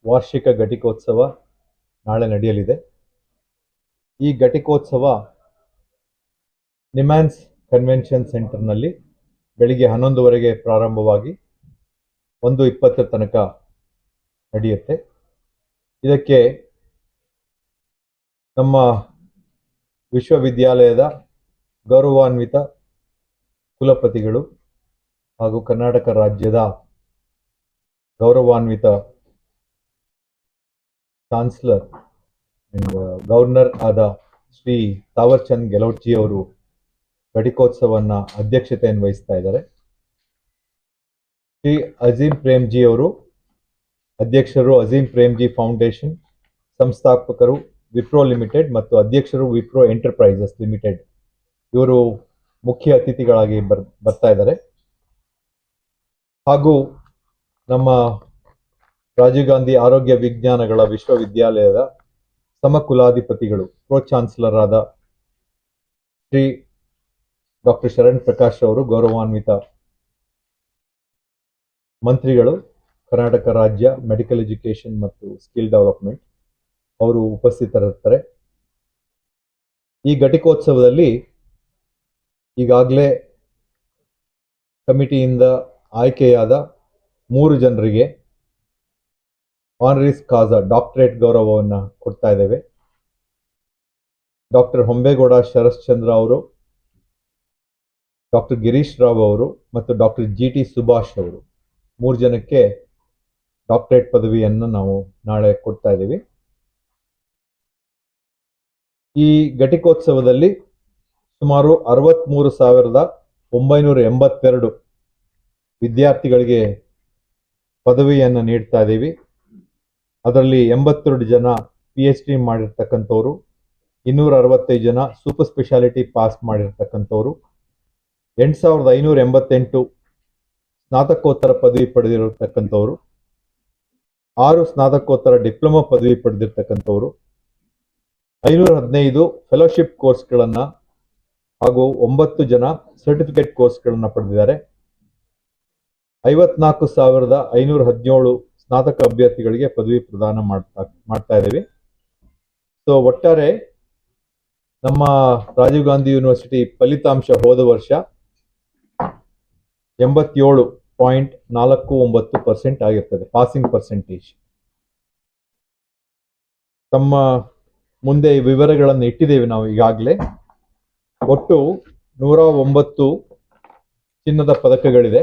ವಾರ್ಷಿಕ ಘಟಿಕೋತ್ಸವ ನಾಳೆ ನಡೆಯಲಿದೆ. ಈ ಘಟಿಕೋತ್ಸವ ನಿಮ್ಯಾನ್ಸ್ ಕನ್ವೆನ್ಷನ್ ಸೆಂಟರ್ನಲ್ಲಿ ಬೆಳಿಗ್ಗೆ 11:00 ಪ್ರಾರಂಭವಾಗಿ 1:20 ತನಕ ನಡೆಯುತ್ತೆ. ಇದಕ್ಕೆ ನಮ್ಮ ವಿಶ್ವವಿದ್ಯಾಲಯದ ಗೌರವಾನ್ವಿತ ಕುಲಪತಿಗಳು ಹಾಗೂ ಕರ್ನಾಟಕ ರಾಜ್ಯದ ಗೌರವಾನ್ವಿತ ಚಾನ್ಸಲರ್ ಅಂಡ್ ಗವರ್ನರ್ ಆದ ಶ್ರೀ ತಾವರ್ಚಂದ್ ಗೆಹ್ಲೋಟ್ಜಿ ಅವರು ಘಟಿಕೋತ್ಸವನ್ನ ಅಧ್ಯಕ್ಷತೆಯನ್ನು ವಹಿಸ್ತಾ ಇದ್ದಾರೆ. ಶ್ರೀ ಅಜೀಂ ಪ್ರೇಮ್ಜಿ ಅವರು ಅಧ್ಯಕ್ಷರು, ಅಜೀಂ ಪ್ರೇಮ್ಜಿ ಫೌಂಡೇಶನ್ ಸಂಸ್ಥಾಪಕರು ವಿಪ್ರೋ ಲಿಮಿಟೆಡ್ ಮತ್ತು ಅಧ್ಯಕ್ಷರು ವಿಪ್ರೋ ಎಂಟರ್ಪ್ರೈಸಸ್ ಲಿಮಿಟೆಡ್. ಇವರು ಮುಖ್ಯ ಅತಿಥಿಗಳಾಗಿ ಬರ್ತಾ ಇದ್ದಾರೆ. ಹಾಗೂ ನಮ್ಮ ರಾಜೀವ್ ಗಾಂಧಿ ಆರೋಗ್ಯ ವಿಜ್ಞಾನಗಳ ವಿಶ್ವವಿದ್ಯಾಲಯದ ಸಮಕುಲಾಧಿಪತಿಗಳು ಪ್ರೋ ಚಾನ್ಸಲರ್ ಆದ ಶ್ರೀ ಡಾಕ್ಟರ್ ಶರಣ್ ಪ್ರಕಾಶ್ ಅವರು, ಗೌರವಾನ್ವಿತ ಮಂತ್ರಿಗಳು, ಕರ್ನಾಟಕ ರಾಜ್ಯ ಮೆಡಿಕಲ್ ಎಜುಕೇಶನ್ ಮತ್ತು ಸ್ಕಿಲ್ ಡೆವಲಪ್ಮೆಂಟ್, ಅವರು ಉಪಸ್ಥಿತರಿರ್ತಾರೆ. ಈ ಘಟಿಕೋತ್ಸವದಲ್ಲಿ ಈಗಾಗಲೇ ಕಮಿಟಿಯಿಂದ ಆಯ್ಕೆಯಾದ 3 ಜನರಿಗೆ ಆನರಿಸ್ ಕಾಜಾ ಡಾಕ್ಟರೇಟ್ ಗೌರವವನ್ನು ಕೊಡ್ತಾ ಇದ್ದೇವೆ. ಡಾಕ್ಟರ್ ಹೊಂಬೇಗೌಡ ಶರಶ್ಚಂದ್ರ ಅವರು, ಡಾಕ್ಟರ್ ಗಿರೀಶ್ ರಾವ್ ಅವರು ಮತ್ತು ಡಾಕ್ಟರ್ GT ಸುಭಾಷ್ ಅವರು 3 ಜನಕ್ಕೆ ಡಾಕ್ಟರೇಟ್ ಪದವಿಯನ್ನು ನಾವು ನಾಳೆ ಕೊಡ್ತಾ ಇದ್ದೀವಿ. ಈ ಘಟಿಕೋತ್ಸವದಲ್ಲಿ ಸುಮಾರು 63,982 ವಿದ್ಯಾರ್ಥಿಗಳಿಗೆ ಪದವಿಯನ್ನು ನೀಡ್ತಾ ಇದ್ದೀವಿ. ಅದರಲ್ಲಿ 82 ಜನ PhD ಮಾಡಿರ್ತಕ್ಕಂಥವ್ರು, 265 ಜನ ಸೂಪರ್ ಸ್ಪೆಷಾಲಿಟಿ ಪಾಸ್ ಮಾಡಿರ್ತಕ್ಕಂಥವ್ರು, 8,588 ಸ್ನಾತಕೋತ್ತರ ಪದವಿ ಪಡೆದಿರತಕ್ಕಂಥವ್ರು, 6 ಸ್ನಾತಕೋತ್ತರ ಡಿಪ್ಲೊಮಾ ಪದವಿ ಪಡೆದಿರ್ತಕ್ಕಂಥವ್ರು, 515 ಫೆಲೋಶಿಪ್ ಕೋರ್ಸ್ಗಳನ್ನು ಹಾಗೂ 9 ಜನ ಸರ್ಟಿಫಿಕೇಟ್ ಕೋರ್ಸ್ಗಳನ್ನು ಪಡೆದಿದ್ದಾರೆ. 54,517 ಸ್ನಾತಕ ಅಭ್ಯರ್ಥಿಗಳಿಗೆ ಪದವಿ ಪ್ರದಾನ ಮಾಡ್ತಾ ಇದ್ದೀವಿ. ಸೊ ಒಟ್ಟಾರೆ ನಮ್ಮ ರಾಜೀವ್ ಗಾಂಧಿ ಯೂನಿವರ್ಸಿಟಿ ಫಲಿತಾಂಶ ಹೋದ ವರ್ಷ 87.49% ಆಗಿರ್ತದೆ, ಪಾಸಿಂಗ್ ಪರ್ಸೆಂಟೇಜ್. ತಮ್ಮ ಮುಂದೆ ಈ ವಿವರಗಳನ್ನು ಇಟ್ಟಿದ್ದೇವೆ ನಾವು ಈಗಾಗಲೇ. ಒಟ್ಟು 109 ಚಿನ್ನದ ಪದಕಗಳಿದೆ.